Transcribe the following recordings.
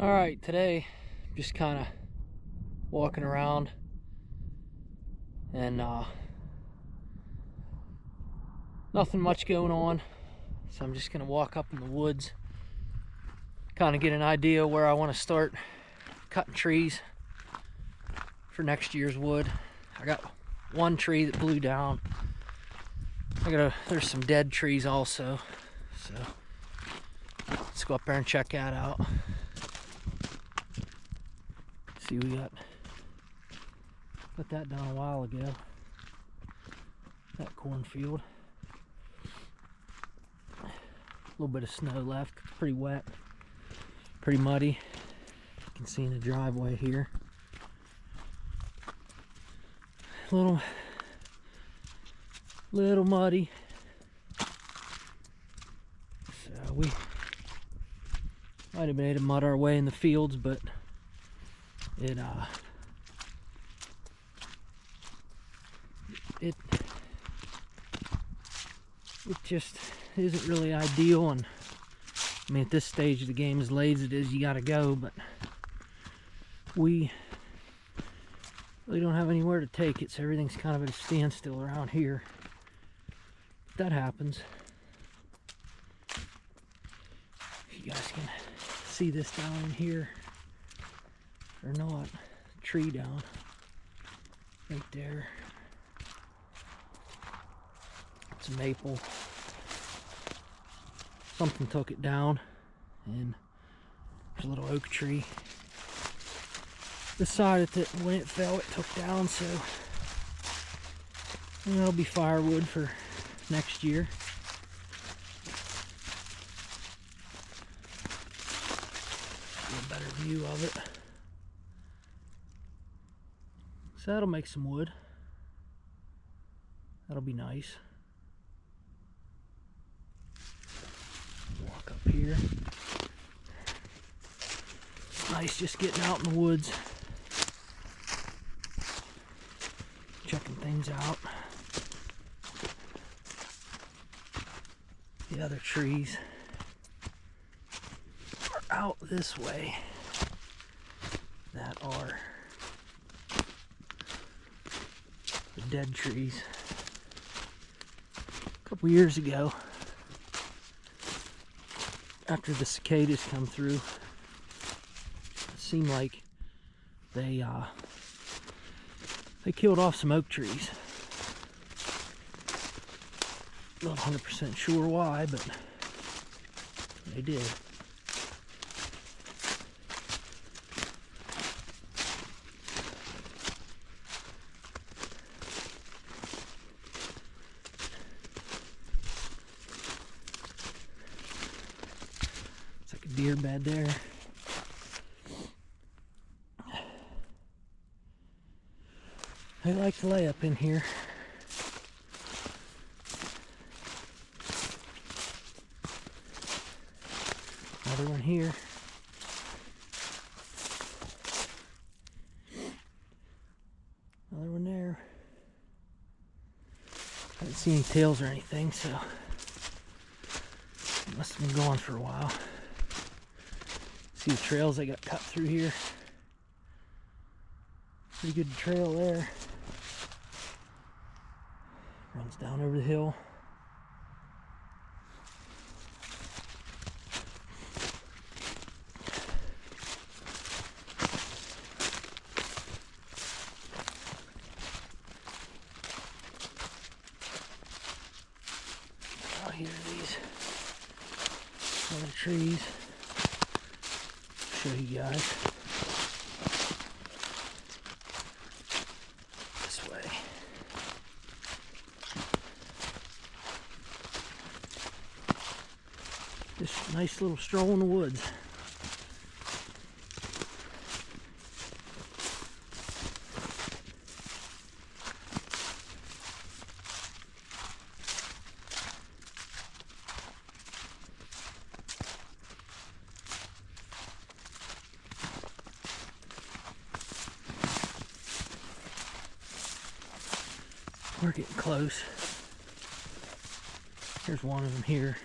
All right, today just kind of walking around and nothing much going on, so I'm just gonna walk up in the woods, kind of get an idea where I want to start cutting trees for next year's wood. I got one tree that blew down. There's some dead trees also, so let's go up there and check that out. See, we got put that down a while ago, that cornfield. A little bit of snow left. It's pretty wet, pretty muddy. You can see in the driveway here. Little muddy. So we might have been able to mud our way in the fields, but it just isn't really ideal. And I mean, at this stage of the game, as late as it is, you gotta go, but we really don't have anywhere to take it, so everything's kind of at a standstill around here. That happens. If you guys can see this down in here or not, tree down right there. It's a maple. Something took it down, and there's a little oak tree beside it that when it fell it took down, so that'll be firewood for next year. Get a better view of it. So that'll make some wood. That'll be nice. Walk up here. Nice just getting out in the woods, checking things out. The other trees are out this way that are the dead trees. A couple years ago, after the cicadas come through, it seemed like they killed off some oak trees. Not 100% sure why, but they did. It's like a deer bed there. I like to lay up in here. Another one here. Another one there. I haven't seen any tails or anything, so it must have been going for a while. See the trails they got cut through here. Pretty good trail there. Runs down over the hill. Out here are these other trees. Show you guys. This way. Just a nice little stroll in the woods. We're getting close. Here's one of them here.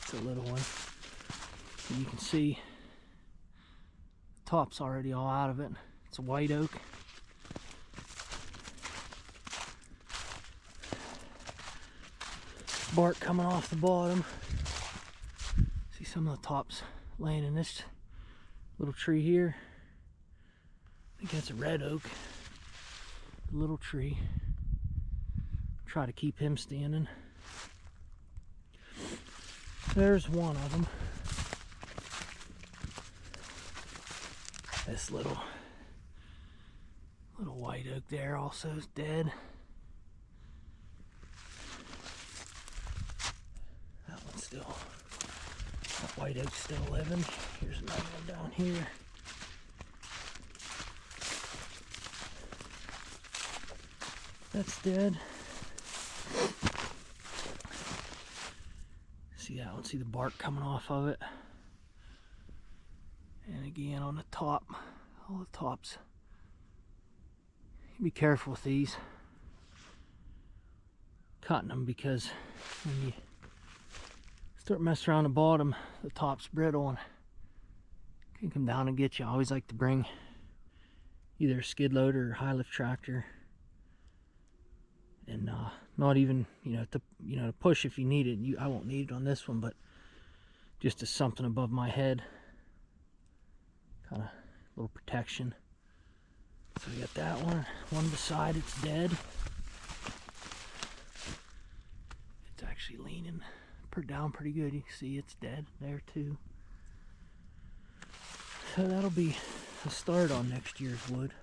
It's a little one. You can see the top's already all out of it. It's a white oak. Bark coming off the bottom. See some of the tops laying in this little tree here. I think that's a red oak. A little tree. Try to keep him standing. There's one of them. This little white oak there also is dead. That one's still, that white oak's still living. Here's another one down here. That's dead. See that one? See the bark coming off of it? And again on the top, all the tops. Be careful with these. Cutting them, because when you start messing around the bottom, the top's brittle and can come down and get you. I always like to bring either a skid loader or high lift tractor, and not even to push if you need it. I won't need it on this one, but just as something above my head, kind of a little protection. So we got that one beside it's dead. It's actually leaning down pretty good. You can see it's dead there too. So that'll be a start on next year's wood.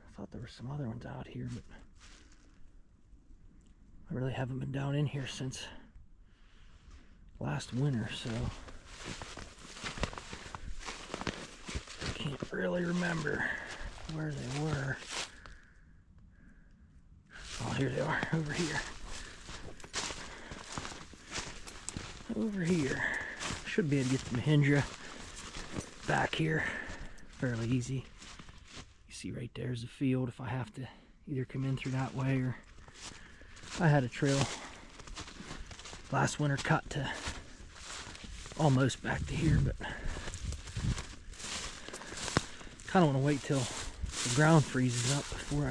I thought there were some other ones out here, but I really haven't been down in here since last winter, so I can't really remember where they were. Oh, here they are, over here. Over here. Should be able to get the Mahindra back here fairly easy. You see right there's the field if I have to either come in through that way, or I had a trail last winter cut to almost back to here, but kind of want to wait till the ground freezes up before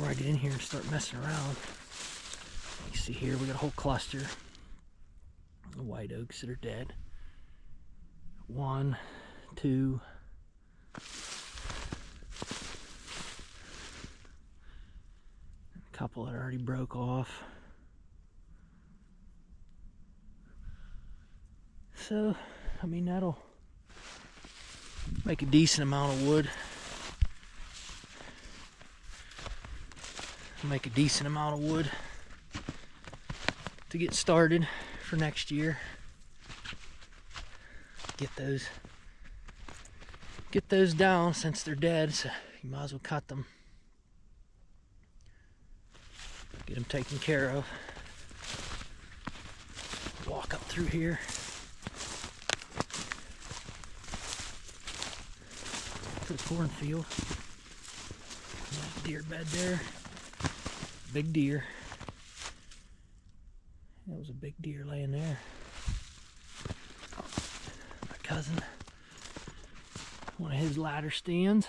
I get in here and start messing around. You see here we got a whole cluster of white oaks that are dead. 1, 2, a couple that already broke off. So, I mean, that'll make a decent amount of wood. Make a decent amount of wood to get started for next year. Get those down since they're dead, so you might as well cut them. Get them taken care of. Walk up through here. To the cornfield. Deer bed there. Big deer. That was a big deer laying there. My cousin. One of his ladder stands.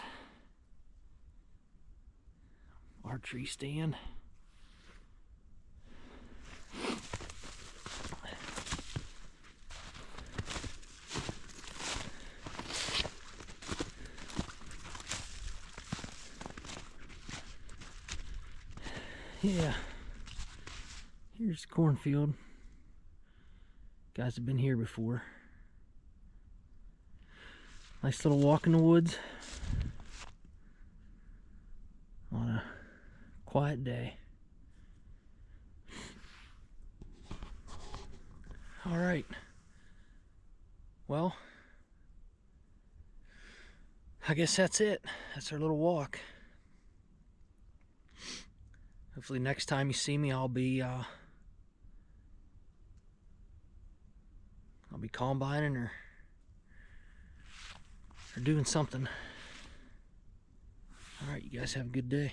Archery stand. Yeah, here's the cornfield. Guys have been here before. Nice little walk in the woods on a quiet day. All right. Well, I guess that's it. That's our little walk. Hopefully next time you see me, I'll be combining or doing something. All right, you guys have a good day.